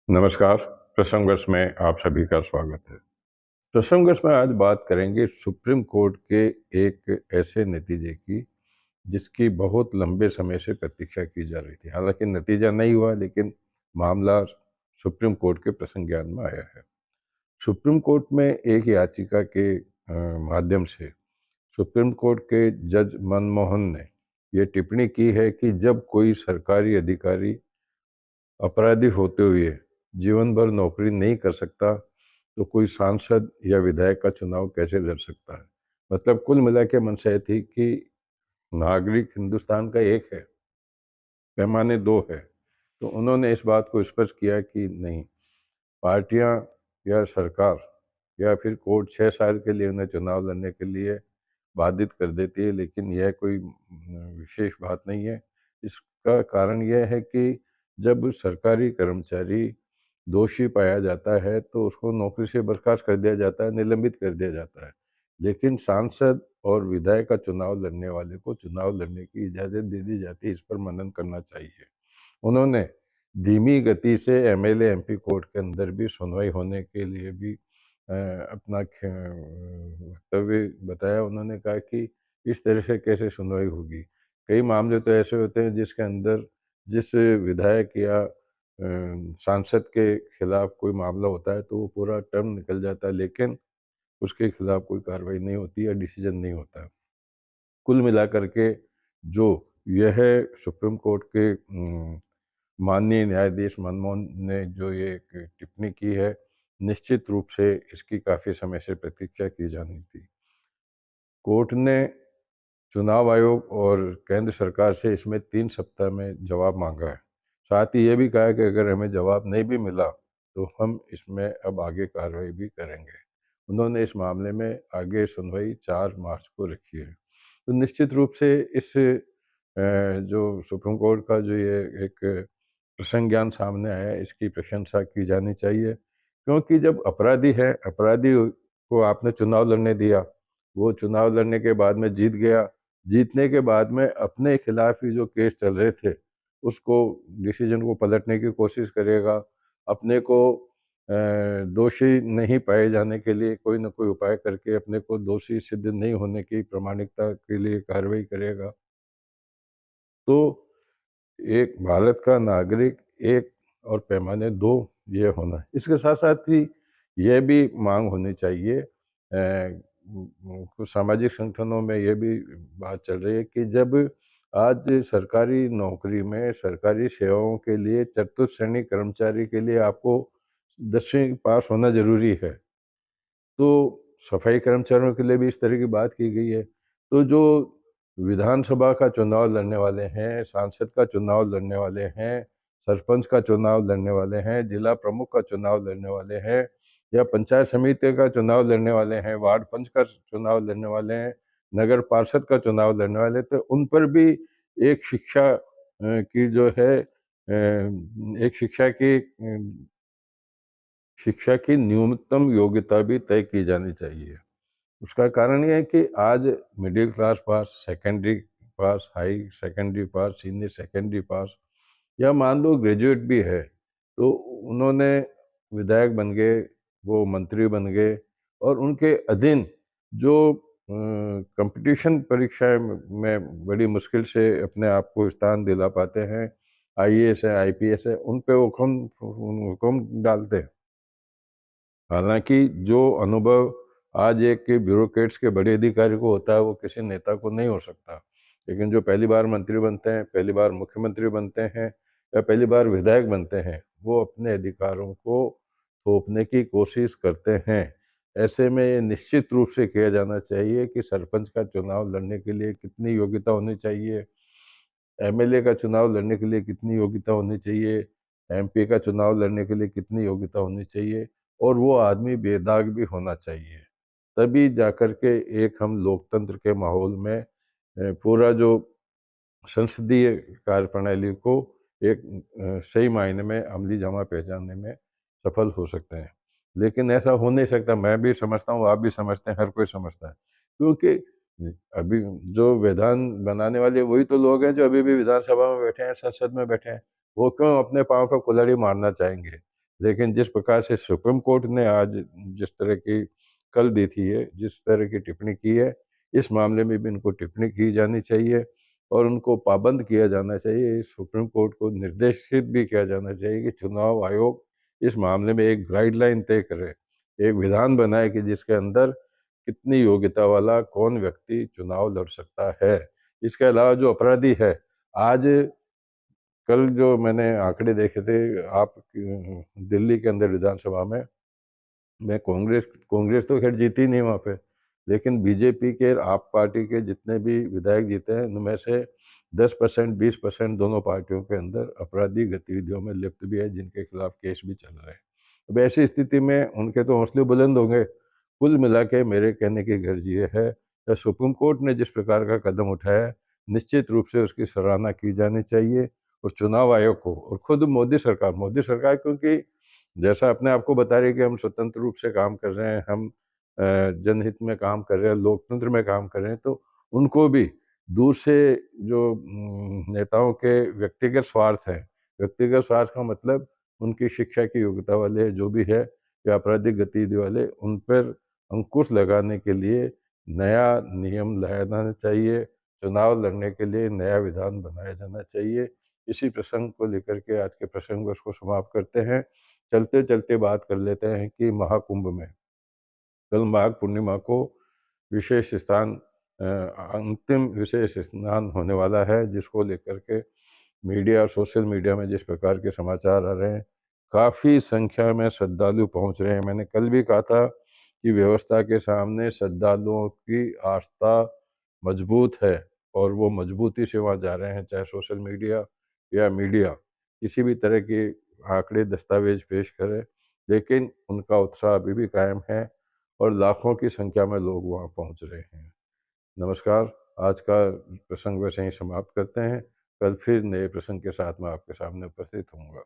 नमस्कार। प्रसंगर्ष में आप सभी का स्वागत है। प्रसंगर्ष में आज बात करेंगे सुप्रीम कोर्ट के एक ऐसे नतीजे की जिसकी बहुत लंबे समय से प्रतीक्षा की जा रही थी। हालांकि नतीजा नहीं हुआ, लेकिन मामला सुप्रीम कोर्ट के प्रसंग ज्ञान में आया है। सुप्रीम कोर्ट में एक याचिका के माध्यम से सुप्रीम कोर्ट के जज मनमोहन ने ये टिप्पणी की है कि जब कोई सरकारी अधिकारी अपराधी होते हुए जीवन भर नौकरी नहीं कर सकता तो कोई सांसद या विधायक का चुनाव कैसे लड़ सकता है। मतलब कुल मिला के मंशा ये थी कि नागरिक हिंदुस्तान का एक है, पैमाने दो है। तो उन्होंने इस बात को स्पष्ट किया कि नहीं, पार्टियां या सरकार या फिर कोर्ट 6 साल के लिए उन्हें चुनाव लड़ने के लिए बाधित कर देती है, लेकिन यह कोई विशेष बात नहीं है। इसका कारण यह है कि जब सरकारी कर्मचारी दोषी पाया जाता है तो उसको नौकरी से बर्खास्त कर दिया जाता है, निलंबित कर दिया जाता है। लेकिन सांसद और विधायक का चुनाव लड़ने वाले को चुनाव लड़ने की इजाज़त दे दी जाती है। इस पर मनन करना चाहिए। उन्होंने धीमी गति से एमएलए एमपी कोर्ट के अंदर भी सुनवाई होने के लिए भी अपना वक्तव्य बताया। उन्होंने कहा कि इस तरह से कैसे सुनवाई होगी। कई मामले तो ऐसे होते हैं जिसके अंदर जिस विधायक या सांसद के खिलाफ कोई मामला होता है तो वो पूरा टर्म निकल जाता है, लेकिन उसके खिलाफ कोई कार्रवाई नहीं होती या डिसीजन नहीं होता। कुल मिलाकर के जो यह सुप्रीम कोर्ट के माननीय न्यायाधीश मनमोहन ने जो ये एक टिप्पणी की है, निश्चित रूप से इसकी काफ़ी समय से प्रतीक्षा की जानी थी। कोर्ट ने चुनाव आयोग और केंद्र सरकार से इसमें 3 सप्ताह में जवाब मांगा है। साथ ही ये भी कहा है कि अगर हमें जवाब नहीं भी मिला तो हम इसमें अब आगे कार्रवाई भी करेंगे। उन्होंने इस मामले में आगे सुनवाई 4 मार्च को रखी है। तो निश्चित रूप से इस जो सुप्रीम कोर्ट का जो ये एक प्रसंग ज्ञान सामने आया है, इसकी प्रशंसा की जानी चाहिए। क्योंकि जब अपराधी है, अपराधी को आपने चुनाव लड़ने दिया, वो चुनाव लड़ने के बाद में जीत गया। जीतने के बाद में अपने खिलाफ ही जो केस चल रहे थे, उसको डिसीजन को पलटने की कोशिश करेगा। अपने को दोषी नहीं पाए जाने के लिए कोई ना कोई उपाय करके अपने को दोषी सिद्ध नहीं होने की प्रामाणिकता के लिए कार्रवाई करेगा। तो एक भारत का नागरिक एक और पैमाने दो, ये होना। इसके साथ साथ ही यह भी मांग होनी चाहिए, कुछ सामाजिक संगठनों में ये भी बात चल रही है कि जब आज सरकारी नौकरी में सरकारी सेवाओं के लिए चतुर्थ श्रेणी कर्मचारी के लिए आपको 10वीं पास होना जरूरी है, तो सफाई कर्मचारियों के लिए भी इस तरह की बात की गई है। तो जो विधानसभा का चुनाव लड़ने वाले हैं, सांसद का चुनाव लड़ने वाले हैं, सरपंच का चुनाव लड़ने वाले हैं, जिला प्रमुख का चुनाव लड़ने वाले हैं, या पंचायत समिति का चुनाव लड़ने वाले हैं, वार्ड पंच का चुनाव लड़ने वाले हैं, नगर पार्षद का चुनाव लड़ने वाले, तो उन पर भी एक शिक्षा की जो है एक शिक्षा की न्यूनतम योग्यता भी तय की जानी चाहिए। उसका कारण ये है कि आज मिडिल क्लास पास, सेकेंडरी पास, हाई सेकेंडरी पास, सीनियर सेकेंडरी पास, या मान लो ग्रेजुएट भी है, तो उन्होंने विधायक बन गए, वो मंत्री बन गए, और उनके अधीन जो कंपटीशन परीक्षाएं में बड़ी मुश्किल से अपने आप को स्थान दिला पाते हैं, आईएएस है, आईपीएस है, उन पे हुक्म डालते हैं। हालांकि जो अनुभव आज एक ब्यूरोक्रेट्स के बड़े अधिकारी को होता है वो किसी नेता को नहीं हो सकता। लेकिन जो पहली बार मंत्री बनते हैं, पहली बार मुख्यमंत्री बनते हैं, या पहली बार विधायक बनते हैं, वो अपने अधिकारों को थोपने की कोशिश करते हैं। ऐसे में ये निश्चित रूप से किया जाना चाहिए कि सरपंच का चुनाव लड़ने के लिए कितनी योग्यता होनी चाहिए, एमएलए का चुनाव लड़ने के लिए कितनी योग्यता होनी चाहिए, एमपी का चुनाव लड़ने के लिए कितनी योग्यता होनी चाहिए, और वो आदमी बेदाग भी होना चाहिए। तभी जाकर के एक हम लोकतंत्र के माहौल में पूरा जो संसदीय कार्यप्रणाली को एक सही मायने में अमली जामा पहचानने में सफल हो सकते हैं। लेकिन ऐसा हो नहीं सकता। मैं भी समझता हूँ, आप भी समझते हैं, हर कोई समझता है। क्योंकि अभी जो विधान बनाने वाले वही तो लोग हैं जो अभी भी विधानसभा में बैठे हैं, संसद में बैठे हैं। वो क्यों अपने पाँव पर कुल्हाड़ी मारना चाहेंगे? लेकिन जिस प्रकार से सुप्रीम कोर्ट ने आज जिस तरह की कल दी थी है, जिस तरह की टिप्पणी की है, इस मामले में भी इनको टिप्पणी की जानी चाहिए और उनको पाबंद किया जाना चाहिए। सुप्रीम कोर्ट को निर्देशित भी किया जाना चाहिए कि चुनाव आयोग इस मामले में एक गाइडलाइन तय करे, एक विधान बनाए कि जिसके अंदर कितनी योग्यता वाला कौन व्यक्ति चुनाव लड़ सकता है। इसके अलावा जो अपराधी है, आज कल जो मैंने आंकड़े देखे थे, आप दिल्ली के अंदर विधानसभा में कांग्रेस कांग्रेस तो खैर जीती नहीं वहाँ पे, लेकिन बीजेपी के आप पार्टी के जितने भी विधायक जीते हैं उनमें से 10% 20% दोनों पार्टियों के अंदर अपराधी गतिविधियों में लिप्त भी है, जिनके खिलाफ केस भी चल रहे हैं। अब ऐसी स्थिति में उनके तो हौसले बुलंद होंगे। कुल मिला के मेरे कहने की गर्ज ये है कि सुप्रीम कोर्ट ने जिस प्रकार का कदम उठाया है, निश्चित रूप से उसकी सराहना की जानी चाहिए और चुनाव आयोग को और खुद मोदी सरकार क्योंकि जैसा अपने आप को बता रही है कि हम स्वतंत्र रूप से काम कर रहे हैं, हम जनहित में काम कर रहे हैं, लोकतंत्र में काम कर रहे हैं, तो उनको भी दूर से जो नेताओं के व्यक्तिगत स्वार्थ हैं, व्यक्तिगत स्वार्थ का मतलब उनकी शिक्षा की योग्यता वाले जो भी है या आपराधिक गतिविधि वाले, उन पर अंकुश लगाने के लिए नया नियम लाया जाना चाहिए, चुनाव लड़ने के लिए नया विधान बनाया जाना चाहिए। इसी प्रसंग को लेकर के आज के प्रसंग को इसको समाप्त करते हैं। चलते-चलते बात कर लेते हैं कि महाकुंभ में कल माघ पूर्णिमा को विशेष स्थान अंतिम विशेष स्नान होने वाला है, जिसको लेकर के मीडिया और सोशल मीडिया में जिस प्रकार के समाचार आ रहे हैं, काफ़ी संख्या में श्रद्धालु पहुंच रहे हैं। मैंने कल भी कहा था कि व्यवस्था के सामने श्रद्धालुओं की आस्था मजबूत है और वो मजबूती से वहाँ जा रहे हैं, चाहे सोशल मीडिया या मीडिया किसी भी तरह के आंकड़े दस्तावेज पेश करे, लेकिन उनका उत्साह अभी भी कायम है और लाखों की संख्या में लोग वहाँ पहुँच रहे हैं। नमस्कार, आज का प्रसंग वैसे ही समाप्त करते हैं। कल फिर नए प्रसंग के साथ मैं आपके सामने उपस्थित होऊँगा।